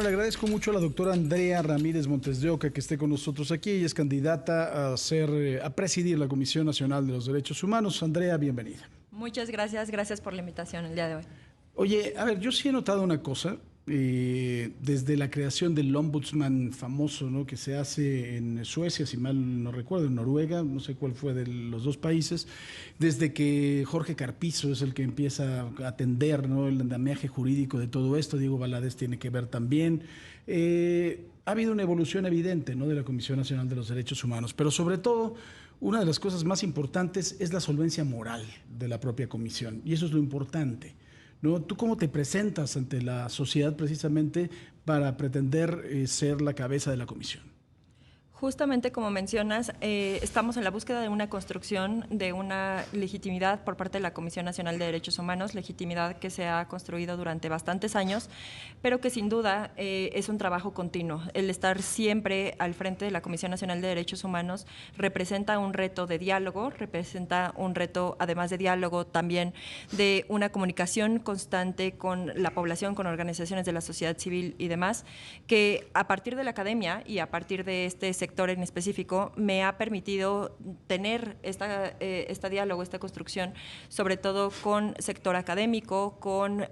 Le agradezco mucho a la doctora Andrea Ramírez Montes de Oca que esté con nosotros aquí. Ella es candidata a presidir la Comisión Nacional de los Derechos Humanos. Andrea, bienvenida. Muchas gracias, gracias por la invitación el día de hoy. Oye, a ver, yo sí he notado una cosa, desde la creación del ombudsman famoso, ¿no?, que se hace en Suecia, si mal no recuerdo, en Noruega, no sé cuál fue de los dos países, desde que Jorge Carpizo es el que empieza a atender, ¿no?, el andamiaje jurídico de todo esto. Diego Valadez tiene que ver también. Ha habido una evolución evidente, ¿no?, de la Comisión Nacional de los Derechos Humanos, pero sobre todo una de las cosas más importantes es la solvencia moral de la propia comisión, y eso es lo importante, ¿no? ¿Tú cómo te presentas ante la sociedad precisamente para pretender ser la cabeza de la comisión? Justamente como mencionas, estamos en la búsqueda de una construcción de una legitimidad por parte de la Comisión Nacional de Derechos Humanos, legitimidad que se ha construido durante bastantes años, pero que sin duda es un trabajo continuo. El estar siempre al frente de la Comisión Nacional de Derechos Humanos representa un reto de diálogo, representa un reto, además de diálogo, también de una comunicación constante con la población, con organizaciones de la sociedad civil y demás, que a partir de la academia y a partir de este sector en específico me ha permitido tener este diálogo, esta construcción, sobre todo con sector académico, con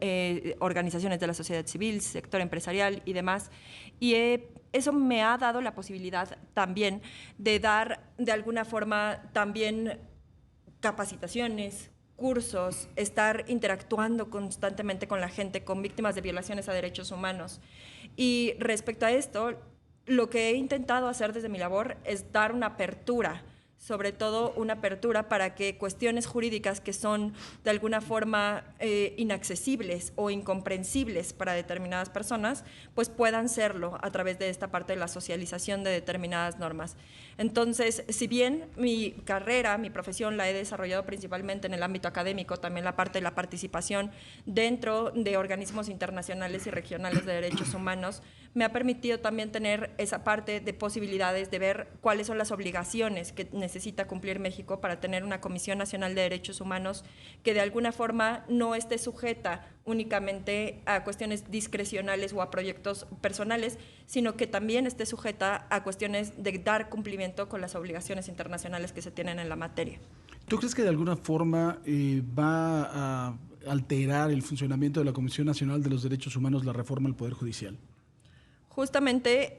organizaciones de la sociedad civil, sector empresarial y demás. Y eso me ha dado la posibilidad también de dar, de alguna forma, también capacitaciones, cursos, estar interactuando constantemente con la gente, con víctimas de violaciones a derechos humanos. Y respecto a esto, lo que he intentado hacer desde mi labor es dar una apertura, sobre todo una apertura para que cuestiones jurídicas que son de alguna forma inaccesibles o incomprensibles para determinadas personas, pues puedan serlo a través de esta parte de la socialización de determinadas normas. Entonces, si bien mi carrera, mi profesión la he desarrollado principalmente en el ámbito académico, también la parte de la participación dentro de organismos internacionales y regionales de derechos humanos, me ha permitido también tener esa parte de posibilidades de ver cuáles son las obligaciones que necesita cumplir México para tener una Comisión Nacional de Derechos Humanos que de alguna forma no esté sujeta únicamente a cuestiones discrecionales o a proyectos personales, sino que también esté sujeta a cuestiones de dar cumplimiento con las obligaciones internacionales que se tienen en la materia. ¿Tú crees que de alguna forma va a alterar el funcionamiento de la Comisión Nacional de los Derechos Humanos la reforma al Poder Judicial? Justamente,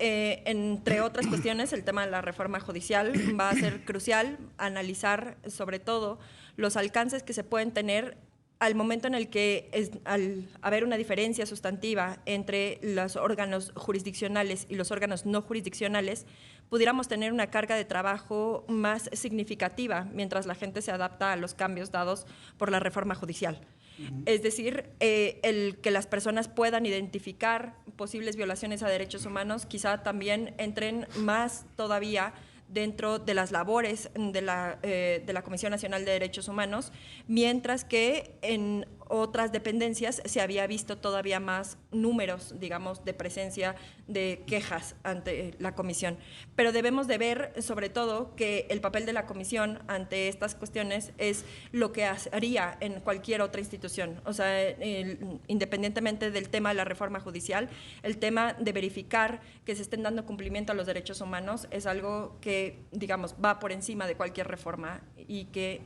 entre otras cuestiones, el tema de la reforma judicial va a ser crucial analizar sobre todo los alcances que se pueden tener al momento en el que, al haber una diferencia sustantiva entre los órganos jurisdiccionales y los órganos no jurisdiccionales, pudiéramos tener una carga de trabajo más significativa mientras la gente se adapta a los cambios dados por la reforma judicial. Es decir, el que las personas puedan identificar posibles violaciones a derechos humanos quizá también entren más todavía dentro de las labores de la Comisión Nacional de Derechos Humanos, mientras que en otras dependencias se había visto todavía más números, digamos, de presencia de quejas ante la comisión. Pero debemos de ver, sobre todo, que el papel de la comisión ante estas cuestiones es lo que haría en cualquier otra institución. O sea, independientemente del tema de la reforma judicial, el tema de verificar que se estén dando cumplimiento a los derechos humanos es algo que, digamos, va por encima de cualquier reforma y que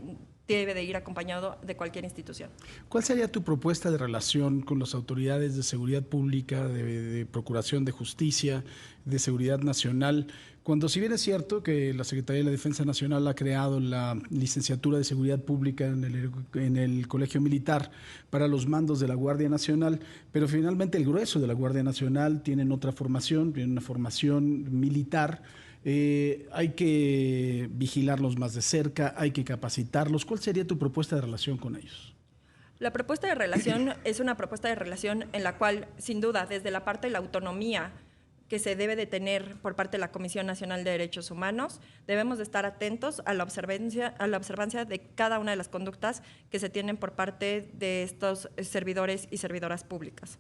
debe de ir acompañado de cualquier institución. ¿Cuál sería tu propuesta de relación con las autoridades de seguridad pública, de procuración de justicia, de seguridad nacional? Cuando, si bien es cierto que la Secretaría de la Defensa Nacional ha creado la licenciatura de Seguridad Pública en el Colegio Militar para los mandos de la Guardia Nacional, pero finalmente el grueso de la Guardia Nacional tienen otra formación, tienen una formación militar. Hay que vigilarlos más de cerca, hay que capacitarlos. ¿Cuál sería tu propuesta de relación con ellos? La propuesta de relación es una propuesta de relación en la cual, sin duda, desde la parte de la autonomía que se debe de tener por parte de la Comisión Nacional de Derechos Humanos, debemos de estar atentos a la observancia de cada una de las conductas que se tienen por parte de estos servidores y servidoras públicas.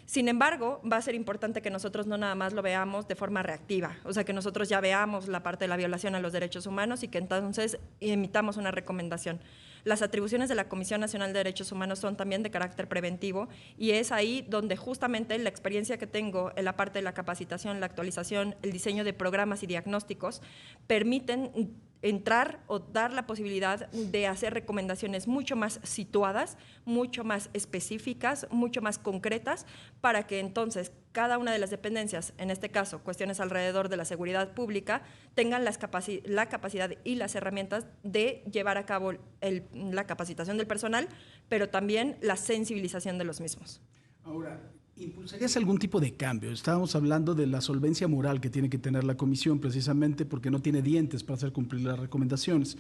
Sin embargo, va a ser importante que nosotros no nada más lo veamos de forma reactiva, o sea, que nosotros ya veamos la parte de la violación a los derechos humanos y que entonces emitamos una recomendación. Las atribuciones de la Comisión Nacional de Derechos Humanos son también de carácter preventivo y es ahí donde justamente la experiencia que tengo en la parte de la capacitación, la actualización, el diseño de programas y diagnósticos permiten entrar o dar la posibilidad de hacer recomendaciones mucho más situadas, mucho más específicas, mucho más concretas, para que entonces cada una de las dependencias, en este caso cuestiones alrededor de la seguridad pública, tengan la capacidad y las herramientas de llevar a cabo la capacitación del personal, pero también la sensibilización de los mismos. Ahora, ¿impulsarías algún tipo de cambio? Estábamos hablando de la solvencia moral que tiene que tener la comisión, precisamente porque no tiene dientes para hacer cumplir las recomendaciones.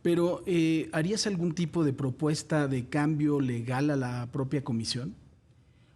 Pero, ¿harías algún tipo de propuesta de cambio legal a la propia comisión?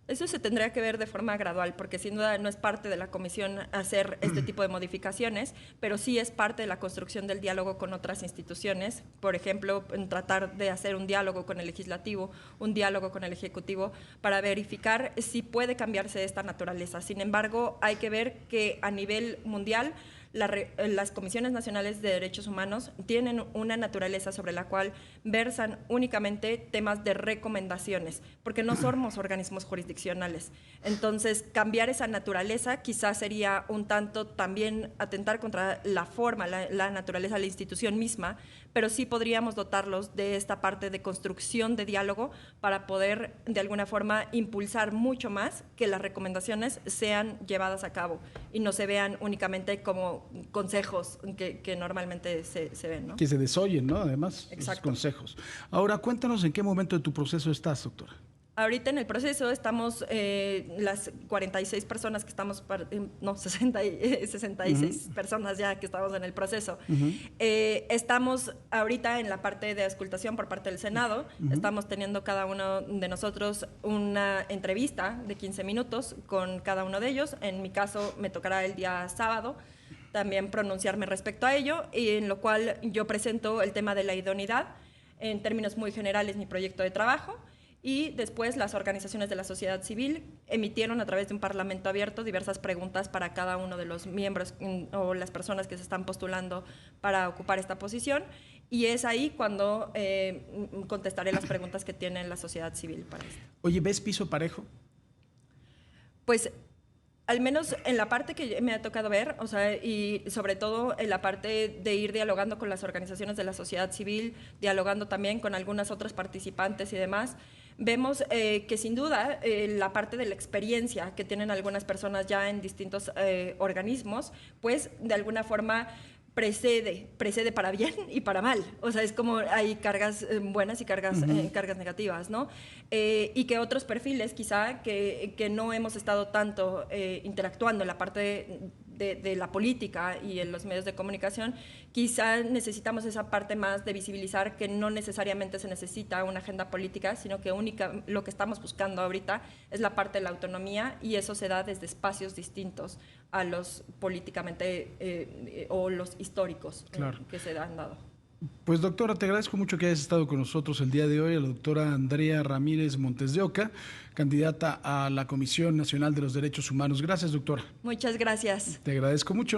Eso se tendría que ver de forma gradual, porque sin duda no es parte de la comisión hacer este tipo de modificaciones, pero sí es parte de la construcción del diálogo con otras instituciones. Por ejemplo, en tratar de hacer un diálogo con el legislativo, un diálogo con el ejecutivo, para verificar si puede cambiarse esta naturaleza. Sin embargo, hay que ver que a nivel mundial las comisiones nacionales de derechos humanos tienen una naturaleza sobre la cual versan únicamente temas de recomendaciones, porque no somos organismos jurisdiccionales. Entonces, cambiar esa naturaleza quizás sería un tanto también atentar contra la forma, la naturaleza de la institución misma, pero sí podríamos dotarlos de esta parte de construcción de diálogo para poder, de alguna forma, impulsar mucho más que las recomendaciones sean llevadas a cabo y no se vean únicamente como consejos que normalmente se ven, ¿no? Que se desoyen, ¿no? Además, exacto, los consejos. Ahora, cuéntanos en qué momento de tu proceso estás, doctora. Ahorita en el proceso estamos, las 46 personas que estamos, 66 personas ya que estamos en el proceso. Estamos ahorita en la parte de auscultación por parte del Senado. Estamos teniendo cada uno de nosotros una entrevista de 15 minutos con cada uno de ellos. En mi caso me tocará el día sábado también pronunciarme respecto a ello, y en lo cual yo presento el tema de la idoneidad, en términos muy generales mi proyecto de trabajo. Y después las organizaciones de la sociedad civil emitieron a través de un parlamento abierto diversas preguntas para cada uno de los miembros o las personas que se están postulando para ocupar esta posición. Y es ahí cuando contestaré las preguntas que tiene la sociedad civil para esto. Oye, ¿ves piso parejo? Pues al menos en la parte que me ha tocado ver, o sea, y sobre todo en la parte de ir dialogando con las organizaciones de la sociedad civil, dialogando también con algunas otras participantes y demás, vemos que sin duda la parte de la experiencia que tienen algunas personas ya en distintos organismos, pues de alguna forma precede para bien y para mal. O sea, es como hay cargas buenas y cargas negativas, ¿no? Y que otros perfiles quizá que no hemos estado tanto interactuando en la parte de la política y en los medios de comunicación, quizá necesitamos esa parte más de visibilizar que no necesariamente se necesita una agenda política, sino que lo que estamos buscando ahorita es la parte de la autonomía, y eso se da desde espacios distintos a los políticamente o los históricos que se han dado. Pues doctora, te agradezco mucho que hayas estado con nosotros el día de hoy, a la doctora Andrea Ramírez Montes de Oca, candidata a la Comisión Nacional de los Derechos Humanos. Gracias, doctora. Muchas gracias. Te agradezco mucho.